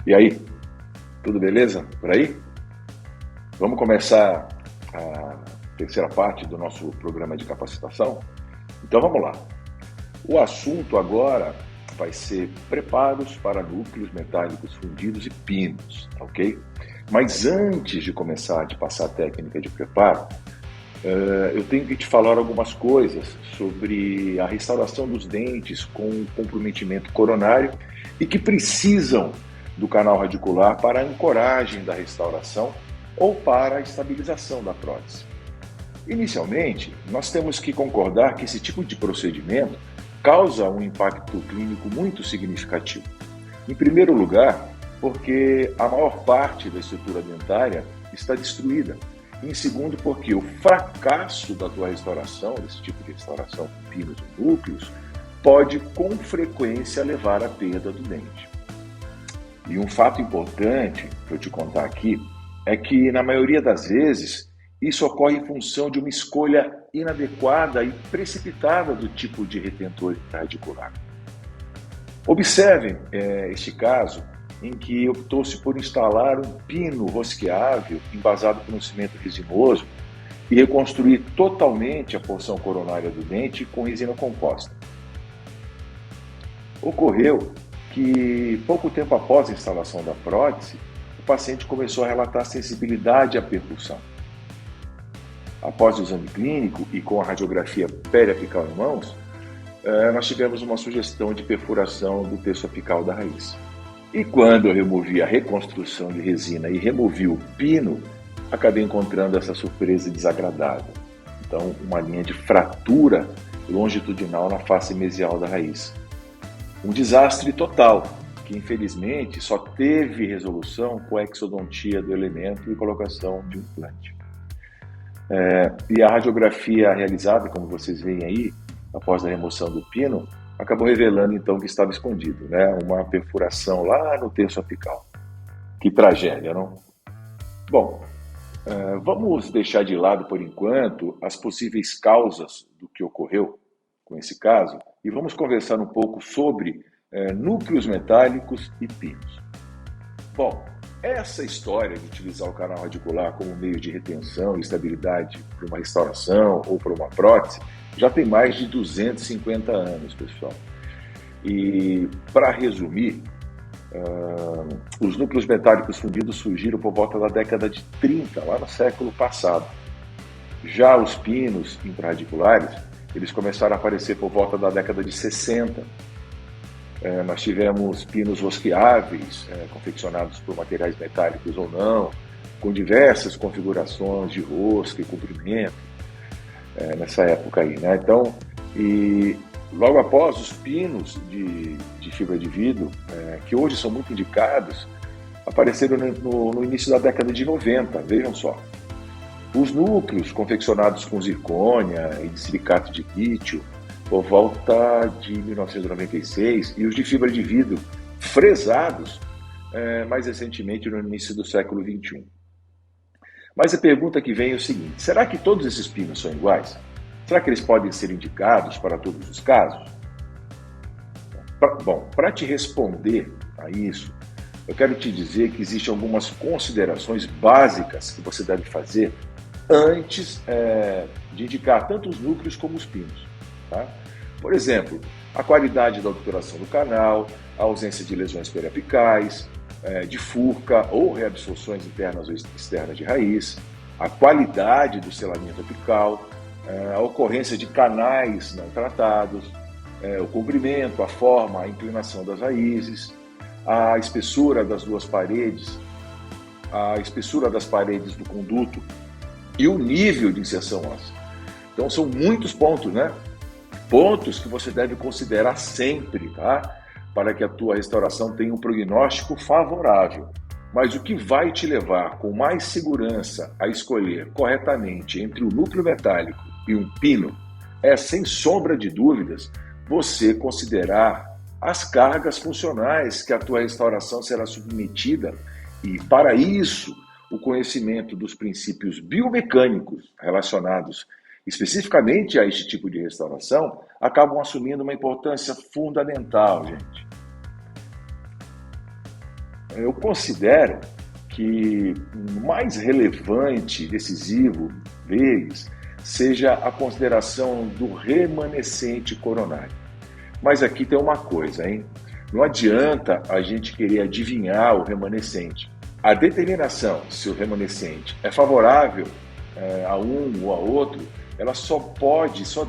E aí, tudo beleza por aí? Vamos começar a terceira parte do nosso programa de capacitação? Então vamos lá. O assunto agora vai ser preparos para núcleos metálicos fundidos e pinos, ok? Mas antes de começar a te passar a técnica de preparo, eu tenho que te falar algumas coisas sobre a restauração dos dentes com comprometimento coronário e que precisam do canal radicular para a ancoragem da restauração ou para a estabilização da prótese. Inicialmente, nós temos que concordar que esse tipo de procedimento causa um impacto clínico muito significativo. Em primeiro lugar, porque a maior parte da estrutura dentária está destruída. Em segundo, porque o fracasso da tua restauração, desse tipo de restauração com pinos e núcleos, pode com frequência levar à perda do dente. E um fato importante para eu te contar aqui é que, na maioria das vezes, isso ocorre em função de uma escolha inadequada e precipitada do tipo de retentor radicular. Observem este caso em que optou-se por instalar um pino rosqueável embasado por um cimento resinoso e reconstruir totalmente a porção coronária do dente com resina composta. Ocorreu que, pouco tempo após a instalação da prótese, o paciente começou a relatar sensibilidade à percussão. Após o exame clínico e com a radiografia periapical em mãos, nós tivemos uma sugestão de perfuração do terço apical da raiz. E quando eu removi a reconstrução de resina e removi o pino, acabei encontrando essa surpresa desagradável. Então, uma linha de fratura longitudinal na face mesial da raiz. Um desastre total, que infelizmente só teve resolução com a exodontia do elemento e colocação de um implante. E a radiografia realizada, como vocês veem aí, após a remoção do pino, acabou revelando então que estava escondido, né? Uma perfuração lá no terço apical. Que tragédia, não? Bom, vamos deixar de lado por enquanto as possíveis causas do que ocorreu com esse caso e vamos conversar um pouco sobre núcleos metálicos e pinos. Bom, essa história de utilizar o canal radicular como meio de retenção e estabilidade para uma restauração ou para uma prótese já tem mais de 250 anos, pessoal. E, para resumir, os núcleos metálicos fundidos surgiram por volta da década de 30, lá no século passado. Já os pinos intraradiculares, eles começaram a aparecer por volta da década de 60. Nós tivemos pinos rosqueáveis, confeccionados por materiais metálicos ou não, com diversas configurações de rosca e comprimento, nessa época aí, né? Então, e logo após os pinos de fibra de vidro, que hoje são muito indicados, apareceram no início da década de 90, vejam só. Os núcleos confeccionados com zircônia e de silicato de lítio, por volta de 1996, e os de fibra de vidro fresados, mais recentemente no início do século XXI. Mas a pergunta que vem é o seguinte: será que todos esses pinos são iguais? Será que eles podem ser indicados para todos os casos? Bom, para te responder a isso, eu quero te dizer que existem algumas considerações básicas que você deve fazer antes de indicar tanto os núcleos como os pinos. Tá? Por exemplo, a qualidade da obturação do canal, a ausência de lesões periapicais, de furca ou reabsorções internas ou externas de raiz, a qualidade do selamento apical, a ocorrência de canais não tratados, o comprimento, a forma, a inclinação das raízes, a espessura das duas paredes, a espessura das paredes do conduto e o nível de inserção óssea. Então são muitos pontos, né? Pontos que você deve considerar sempre, tá? Para que a tua restauração tenha um prognóstico favorável. Mas o que vai te levar com mais segurança a escolher corretamente entre um núcleo metálico e um pino é, sem sombra de dúvidas, você considerar as cargas funcionais que a tua restauração será submetida e, para isso, o conhecimento dos princípios biomecânicos relacionados especificamente a este tipo de restauração acabam assumindo uma importância fundamental, gente. Eu considero que o mais relevante, decisivo deles, seja a consideração do remanescente coronário. Mas aqui tem uma coisa, hein? Não adianta a gente querer adivinhar o remanescente. A determinação se o remanescente é favorável a um ou a outro, ela só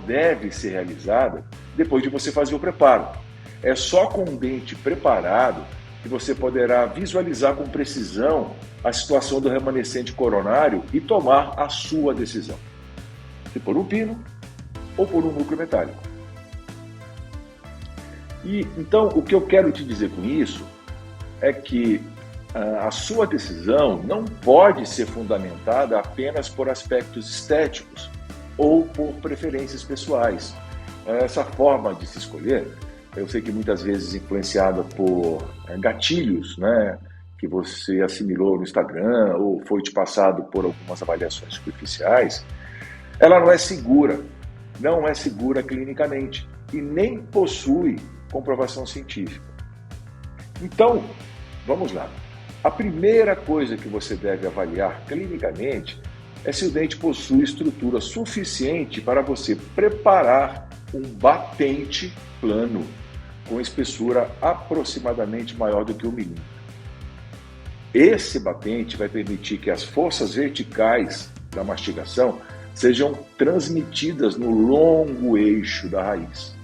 deve ser realizada depois de você fazer o preparo. É só com o dente preparado que você poderá visualizar com precisão a situação do remanescente coronário e tomar a sua decisão. Se por um pino ou por um núcleo metálico. E então, o que eu quero te dizer com isso é que a sua decisão não pode ser fundamentada apenas por aspectos estéticos ou por preferências pessoais. Essa forma de se escolher, eu sei que muitas vezes influenciada por gatilhos, né, que você assimilou no Instagram ou foi te passado por algumas avaliações superficiais, ela não é segura clinicamente e nem possui comprovação científica. Então, vamos lá. A primeira coisa que você deve avaliar clinicamente é se o dente possui estrutura suficiente para você preparar um batente plano com espessura aproximadamente maior do que 1 milímetro. Esse batente vai permitir que as forças verticais da mastigação sejam transmitidas no longo eixo da raiz.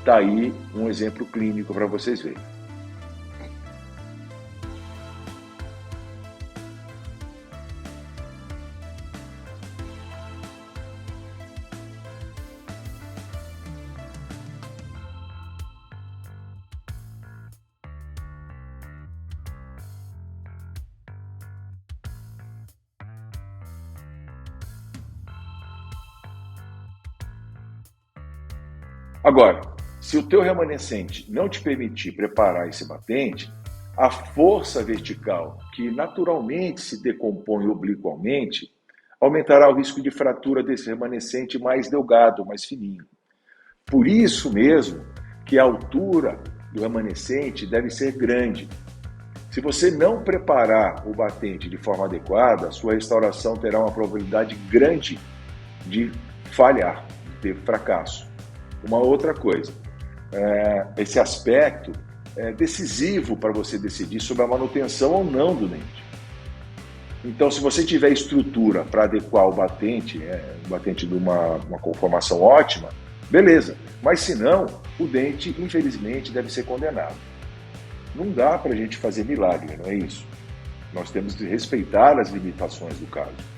Daí um exemplo clínico para vocês verem. Agora, se o teu remanescente não te permitir preparar esse batente, a força vertical, que naturalmente se decompõe obliquamente, aumentará o risco de fratura desse remanescente mais delgado, mais fininho. Por isso mesmo que a altura do remanescente deve ser grande. Se você não preparar o batente de forma adequada, sua restauração terá uma probabilidade grande de falhar, de ter fracasso. Uma outra coisa, esse aspecto é decisivo para você decidir sobre a manutenção ou não do dente. Então, se você tiver estrutura para adequar o batente de uma conformação ótima, beleza. Mas se não, o dente, infelizmente, deve ser condenado. Não dá para a gente fazer milagre, não é isso? Nós temos que respeitar as limitações do caso.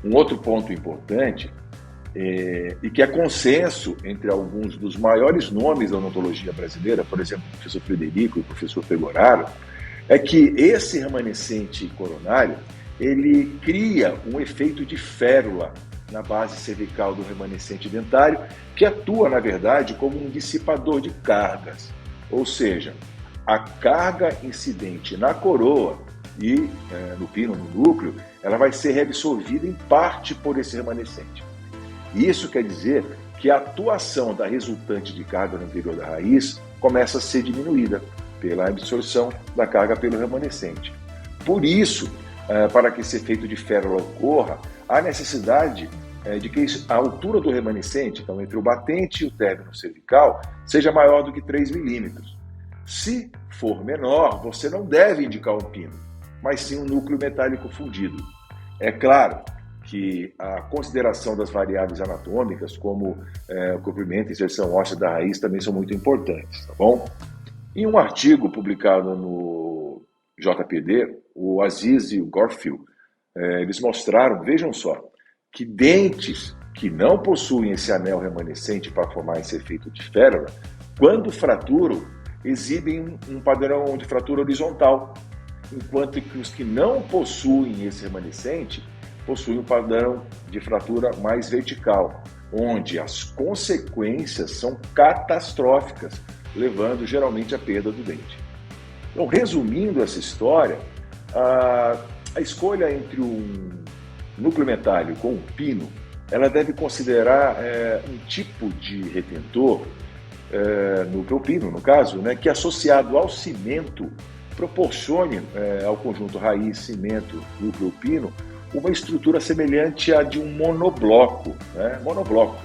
Um outro ponto importante, e que é consenso entre alguns dos maiores nomes da odontologia brasileira, por exemplo, o professor Frederico e o professor Pegoraro, é que esse remanescente coronário, ele cria um efeito de férula na base cervical do remanescente dentário, que atua, na verdade, como um dissipador de cargas. Ou seja, a carga incidente na coroa e no pino, no núcleo, ela vai ser reabsorvida em parte por esse remanescente. Isso quer dizer que a atuação da resultante de carga no interior da raiz começa a ser diminuída pela absorção da carga pelo remanescente. Por isso, para que esse efeito de férula ocorra, há necessidade de que a altura do remanescente, então entre o batente e o término cervical, seja maior do que 3 milímetros. Se for menor, você não deve indicar um pino, mas sim um núcleo metálico fundido. É claro que a consideração das variáveis anatômicas, como o comprimento e inserção óssea da raiz, também são muito importantes, tá bom? Em um artigo publicado no JPD, o Aziz e o Gorfield, eles mostraram, vejam só, que dentes que não possuem esse anel remanescente para formar esse efeito de férula, quando fraturam, exibem um padrão de fratura horizontal, enquanto que os que não possuem esse remanescente possuem um padrão de fratura mais vertical, onde as consequências são catastróficas, levando geralmente à perda do dente. Então, resumindo essa história, a escolha entre um núcleo metálico ou um pino, ela deve considerar um tipo de retentor, núcleo pino no caso, né, que associado ao cimento proporcione ao conjunto raiz, cimento, núcleo pino, uma estrutura semelhante à de um monobloco, né? Monobloco.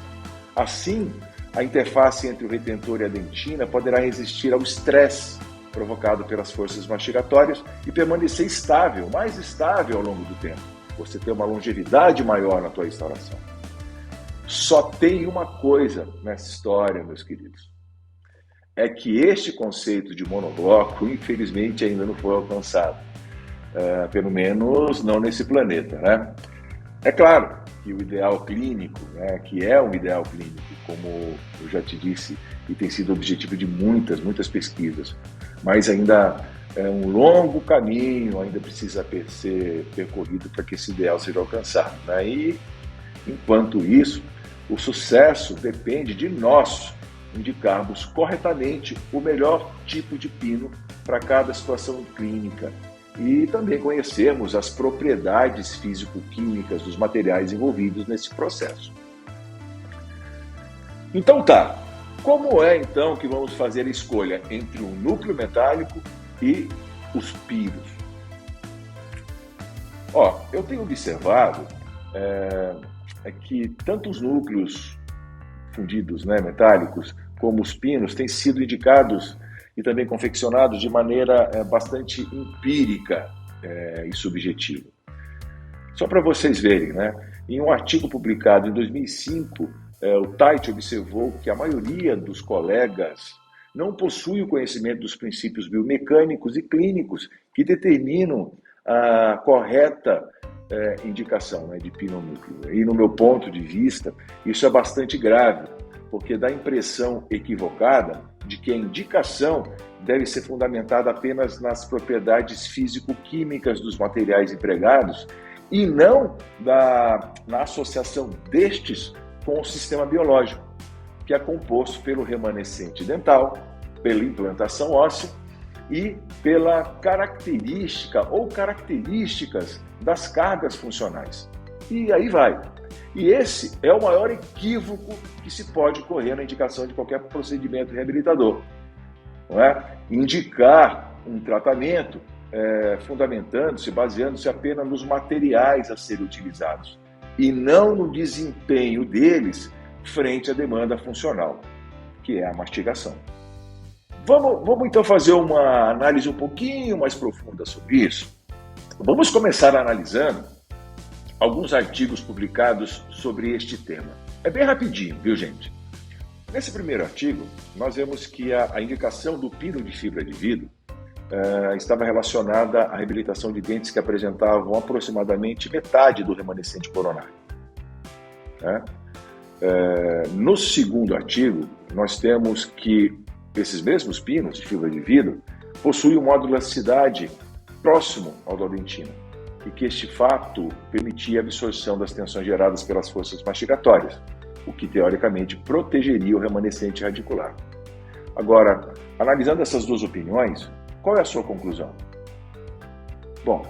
Assim, a interface entre o retentor e a dentina poderá resistir ao estresse provocado pelas forças mastigatórias e permanecer estável, mais estável ao longo do tempo. Você tem uma longevidade maior na tua instalação. Só tem uma coisa nessa história, meus queridos. É que este conceito de monobloco, infelizmente, ainda não foi alcançado. Pelo menos não nesse planeta, né? É claro que o ideal clínico, né, que é um ideal clínico, como eu já te disse, e tem sido objetivo de muitas pesquisas, mas ainda é um longo caminho, ainda precisa ser percorrido para que esse ideal seja alcançado, né? E, enquanto isso, o sucesso depende de nós indicarmos corretamente o melhor tipo de pino para cada situação clínica e também conhecermos as propriedades físico-químicas dos materiais envolvidos nesse processo. Então tá, como é então que vamos fazer a escolha entre um núcleo metálico e os pinos? Eu tenho observado que tanto os núcleos fundidos, né, metálicos, como os pinos, têm sido indicados e também confeccionados de maneira bastante empírica e subjetiva. Só para vocês verem, né, em um artigo publicado em 2005, o Tait observou que a maioria dos colegas não possui o conhecimento dos princípios biomecânicos e clínicos que determinam a correta indicação, né, de pinonúcleo. E no meu ponto de vista, isso é bastante grave, porque dá a impressão equivocada de que a indicação deve ser fundamentada apenas nas propriedades físico-químicas dos materiais empregados e não na associação destes com o sistema biológico, que é composto pelo remanescente dental, pela implantação óssea e pela característica ou características das cargas funcionais. E aí vai. E esse é o maior equívoco que se pode correr na indicação de qualquer procedimento reabilitador. Não é? Indicar um tratamento fundamentando-se, baseando-se apenas nos materiais a serem utilizados e não no desempenho deles frente à demanda funcional, que é a mastigação. Vamos então fazer uma análise um pouquinho mais profunda sobre isso? Vamos começar analisando alguns artigos publicados sobre este tema. É bem rapidinho, viu, gente? Nesse primeiro artigo, nós vemos que a indicação do pino de fibra de vidro estava relacionada à reabilitação de dentes que apresentavam aproximadamente metade do remanescente coronário. No segundo artigo, nós temos que esses mesmos pinos de fibra de vidro possuem um módulo de elasticidade próximo ao da dentina e que este fato permitia a absorção das tensões geradas pelas forças mastigatórias, o que teoricamente protegeria o remanescente radicular. Agora, analisando essas duas opiniões, qual é a sua conclusão? Bom,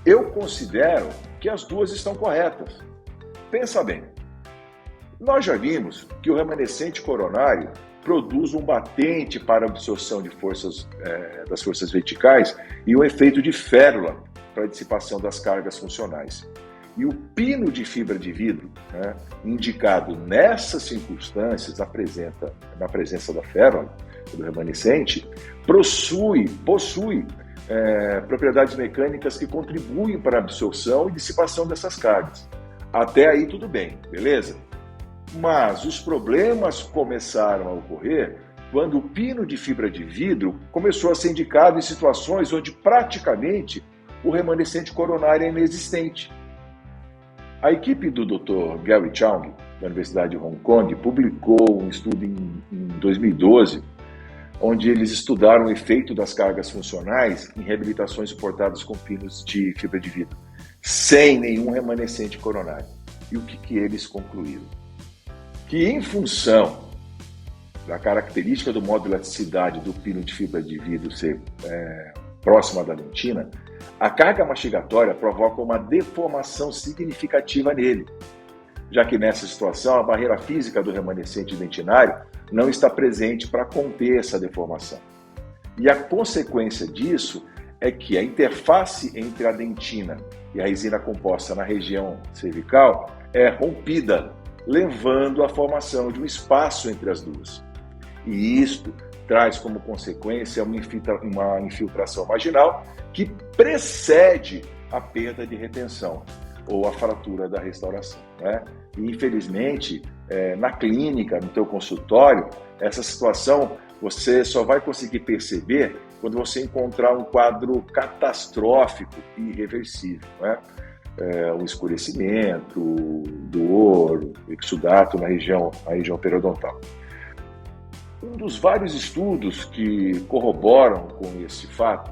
eu considero que as duas estão corretas. Pensa bem, nós já vimos que o remanescente coronário produz um batente para a absorção de das forças verticais e um efeito de férula para a dissipação das cargas funcionais. E o pino de fibra de vidro, né, indicado nessas circunstâncias, na presença da férula, do remanescente, possui propriedades mecânicas que contribuem para a absorção e dissipação dessas cargas. Até aí tudo bem, beleza? Mas os problemas começaram a ocorrer quando o pino de fibra de vidro começou a ser indicado em situações onde praticamente o remanescente coronário é inexistente. A equipe do Dr. Gary Chang, da Universidade de Hong Kong, publicou um estudo em 2012, onde eles estudaram o efeito das cargas funcionais em reabilitações suportadas com pinos de fibra de vidro, sem nenhum remanescente coronário. E o que eles concluíram? Que em função da característica do modo de elasticidade do pino de fibra de vidro ser próxima da dentina, a carga mastigatória provoca uma deformação significativa nele, já que nessa situação a barreira física do remanescente dentinário não está presente para conter essa deformação. E a consequência disso é que a interface entre a dentina e a resina composta na região cervical é rompida, levando à formação de um espaço entre as duas. E isto traz como consequência uma infiltração vaginal que precede a perda de retenção ou a fratura da restauração, né? E, infelizmente, na clínica, no teu consultório, essa situação você só vai conseguir perceber quando você encontrar um quadro catastrófico e irreversível, né? O escurecimento, dor, exudato na região periodontal. Um dos vários estudos que corroboram com esse fato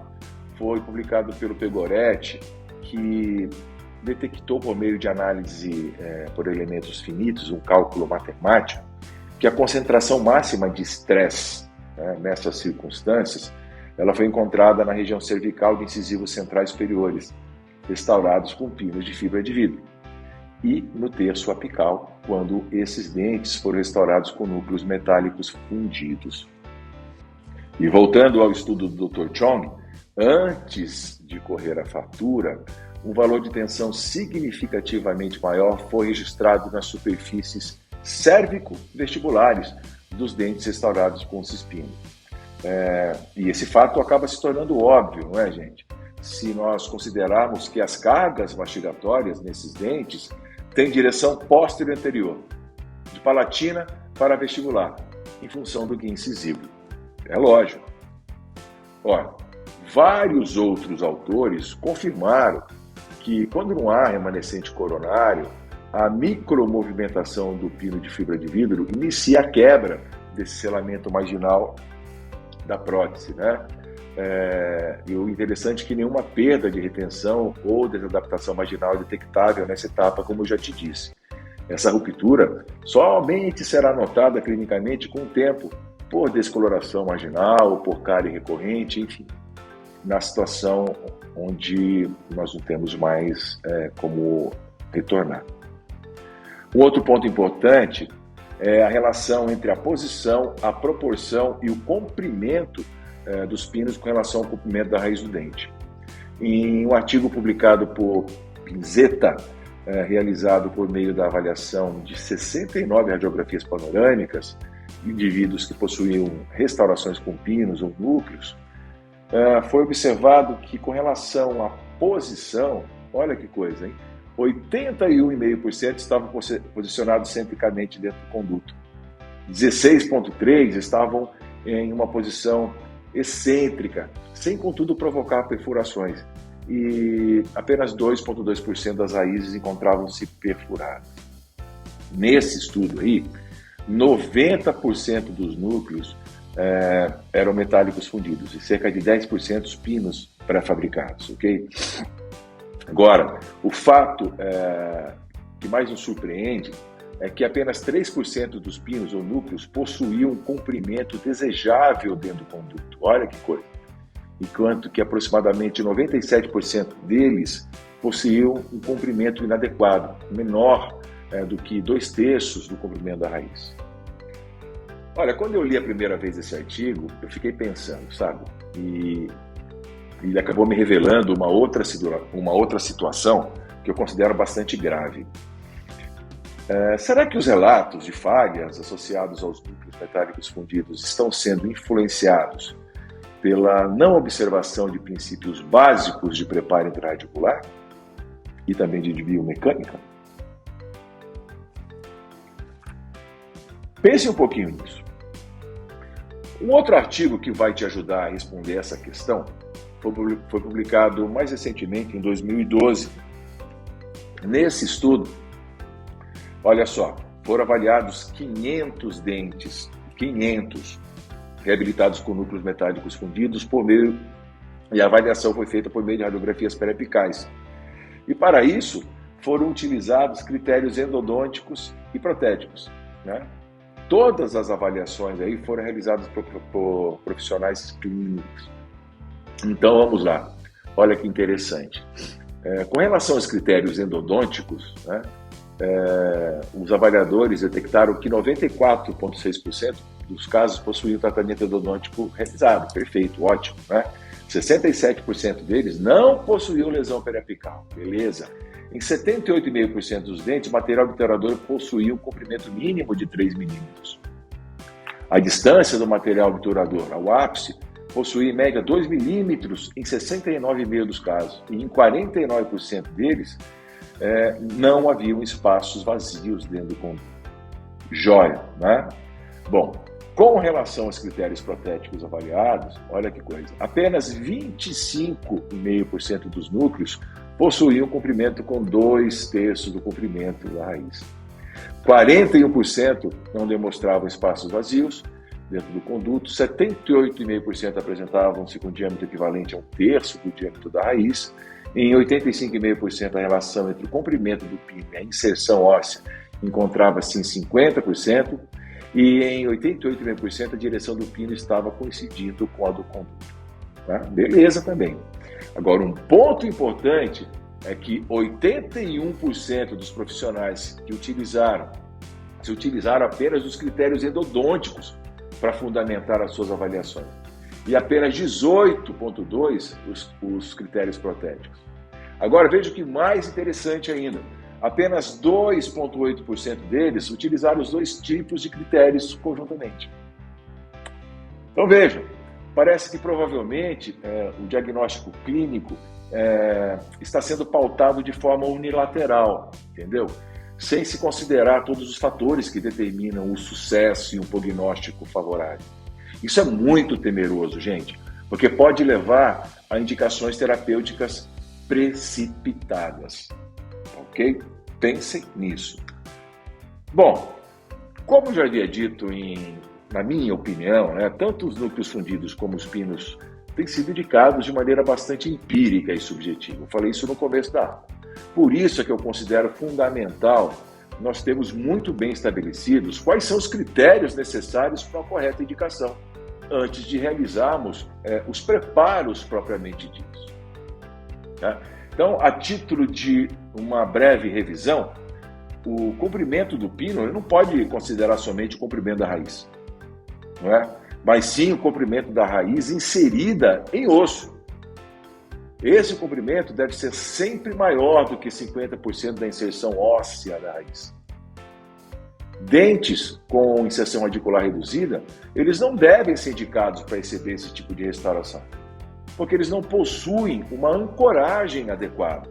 foi publicado pelo Pegoretti, que detectou por meio de análise por elementos finitos, um cálculo matemático, que a concentração máxima de estresse, né, nessas circunstâncias, ela foi encontrada na região cervical de incisivos centrais superiores, restaurados com pinos de fibra de vidro, e no terço apical, quando esses dentes foram restaurados com núcleos metálicos fundidos. E voltando ao estudo do Dr. Chong, antes de correr a fratura, um valor de tensão significativamente maior foi registrado nas superfícies cérvico-vestibulares dos dentes restaurados com cispino. E esse fato acaba se tornando óbvio, não é, gente? Se nós considerarmos que as cargas mastigatórias nesses dentes têm direção posterior e anterior, de palatina para vestibular, em função do guia incisivo. É lógico. Ora, vários outros autores confirmaram que, quando não há remanescente coronário, a micromovimentação do pino de fibra de vidro inicia a quebra desse selamento marginal da prótese, né? E o interessante é que nenhuma perda de retenção ou desadaptação marginal é detectável nessa etapa, como eu já te disse. Essa ruptura somente será notada clinicamente com o tempo, por descoloração marginal, por cárie recorrente, enfim, na situação onde nós não temos mais como retornar. Um outro ponto importante é a relação entre a posição, a proporção e o comprimento dos pinos com relação ao comprimento da raiz do dente. Em um artigo publicado por Pinzetta, realizado por meio da avaliação de 69 radiografias panorâmicas, indivíduos que possuíam restaurações com pinos ou núcleos, foi observado que, com relação à posição, olha que coisa, hein? 81,5% estavam posicionados centricamente dentro do conduto. 16,3% estavam em uma posição excêntrica, sem contudo provocar perfurações. E apenas 2,2% das raízes encontravam-se perfuradas. Nesse estudo aí, 90% dos núcleos eram metálicos fundidos e cerca de 10% os pinos pré-fabricados, ok? Agora, o fato que mais nos surpreende é que apenas 3% dos pinos ou núcleos possuíam um comprimento desejável dentro do conduto. Olha que coisa! Enquanto que aproximadamente 97% deles possuíam um comprimento inadequado, menor do que 2/3 do comprimento da raiz. Olha, quando eu li a primeira vez esse artigo, eu fiquei pensando, sabe? E ele acabou me revelando uma outra situação que eu considero bastante grave. Será que os relatos de falhas associados aos núcleos metálicos fundidos estão sendo influenciados pela não observação de princípios básicos de preparo intraradicular e também de biomecânica? Pense um pouquinho nisso. Um outro artigo que vai te ajudar a responder essa questão foi publicado mais recentemente, em 2012. Nesse estudo, olha só, foram avaliados 500 dentes, 500, reabilitados com núcleos metálicos fundidos e a avaliação foi feita por meio de radiografias periapicais. E para isso foram utilizados critérios endodônticos e protéticos, né? Todas as avaliações aí foram realizadas por profissionais clínicos. Então vamos lá, olha que interessante. Com relação aos critérios endodônticos, né, os avaliadores detectaram que 94,6% dos casos possuíam tratamento endodôntico realizado, perfeito, ótimo, né? 67% deles não possuíam lesão periapical, beleza. Em 78,5% dos dentes, o material obturador possuía um comprimento mínimo de 3 milímetros. A distância do material obturador ao ápice possuía em média 2 milímetros em 69,5% dos casos, e em 49% deles não haviam espaços vazios dentro do conduto. Jóia, né? Bom, com relação aos critérios protéticos avaliados, olha que coisa, apenas 25,5% dos núcleos possuíam comprimento com 2/3 do comprimento da raiz. 41% não demonstravam espaços vazios dentro do conduto, 78,5% apresentavam-se com diâmetro equivalente a 1/3 do diâmetro da raiz, em 85,5% a relação entre o comprimento do pino e a inserção óssea encontrava-se em 50%, e em 88,5% a direção do pino estava coincidindo com a do conduto. Tá? Beleza também. Agora, um ponto importante é que 81% dos profissionais que utilizaram apenas os critérios endodônticos para fundamentar as suas avaliações, e apenas 18,2% os critérios protéticos. Agora, veja o que mais interessante ainda. Apenas 2,8% deles utilizaram os dois tipos de critérios conjuntamente. Então vejam, parece que provavelmente o diagnóstico clínico está sendo pautado de forma unilateral, entendeu? Sem se considerar todos os fatores que determinam o sucesso e um prognóstico favorável. Isso é muito temeroso, gente, porque pode levar a indicações terapêuticas precipitadas. Ok? Pensem nisso. Bom, como já havia dito, na minha opinião, tanto os núcleos fundidos como os pinos têm sido indicados de maneira bastante empírica e subjetiva. Eu falei isso no começo da aula. Por isso é que eu considero fundamental nós termos muito bem estabelecidos quais são os critérios necessários para a correta indicação, antes de realizarmos os preparos propriamente ditos. Tá? Então, a título de uma breve revisão, o comprimento do pino ele não pode considerar somente o comprimento da raiz, não é? Mas sim o comprimento da raiz inserida em osso. Esse comprimento deve ser sempre maior do que 50% da inserção óssea da raiz. Dentes com inserção radicular reduzida, eles não devem ser indicados para receber esse tipo de restauração, porque eles não possuem uma ancoragem adequada.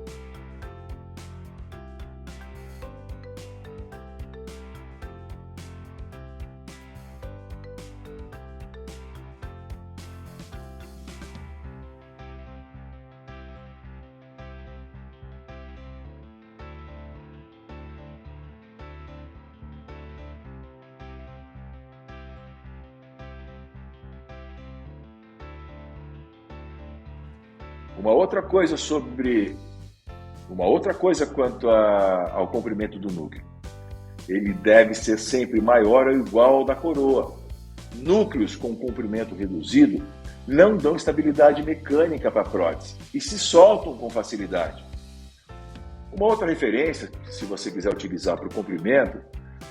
Uma outra coisa quanto ao comprimento do núcleo. Ele deve ser sempre maior ou igual ao da coroa. Núcleos com comprimento reduzido não dão estabilidade mecânica para a prótese e se soltam com facilidade. Uma outra referência, se você quiser utilizar para o comprimento,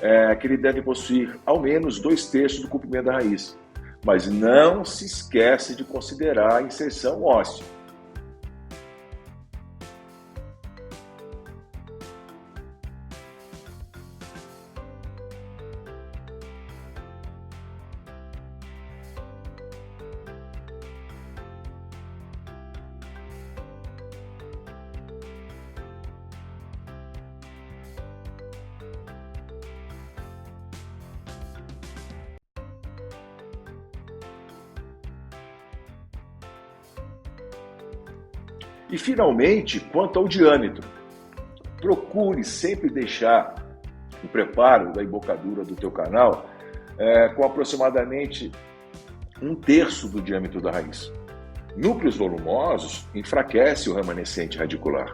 é que ele deve possuir ao menos 2/3 do comprimento da raiz. Mas não se esquece de considerar a inserção óssea. E, finalmente, quanto ao diâmetro, procure sempre deixar o preparo da embocadura do teu canal com aproximadamente 1/3 do diâmetro da raiz. Núcleos volumosos enfraquecem o remanescente radicular.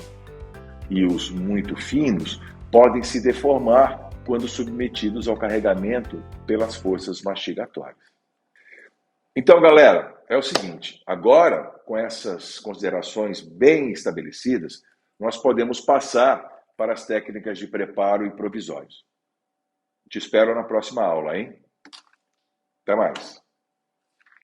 E os muito finos podem se deformar quando submetidos ao carregamento pelas forças mastigatórias. Então, galera, é o seguinte, agora, com essas considerações bem estabelecidas, nós podemos passar para as técnicas de preparo e provisórios. Te espero na próxima aula, hein? Até mais.